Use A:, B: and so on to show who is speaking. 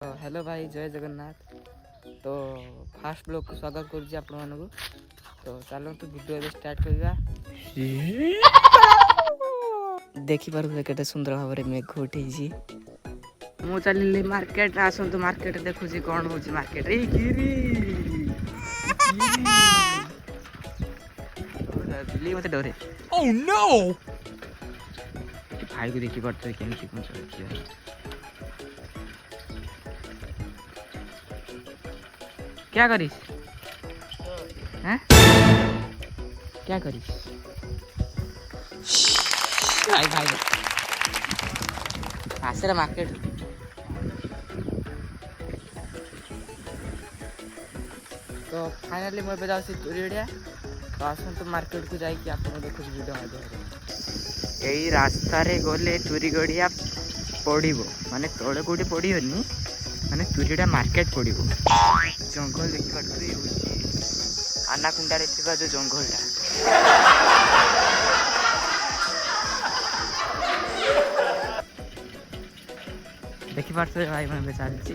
A: Hello भाई जय जगन्नाथ। तो फास्ट ब्लॉग को स्वागत करुच्ची आपण मानू। तो चलतु वीडियो स्टार्ट करवा। देखी पारे केते सुंदर भाव में मेघ उठी मु चल मार्केट आसतु मार्केट देखुची कौन हो मार्केट बिल्ली मत डरे।
B: Oh no!
A: भाई को देखी पड़ते केमती कौन चलती क्या करिस हैं क्या करिस भाई भाई आसरा मार्केट तो फाइनली मैं जाऊँ तुरीड़िया। तो आसतु मार्केट को जाकि आप देखुच वीडियो माध्यम यही रास्तार गले तुरी गड़िया पड़ो माने तले कौटी पड़ोनी माने तुरीड़ा मार्केट पड़ो। जंगल देखिए आनाकुंडा जो जंगलटा देखी पार्थे भाई मैं चलती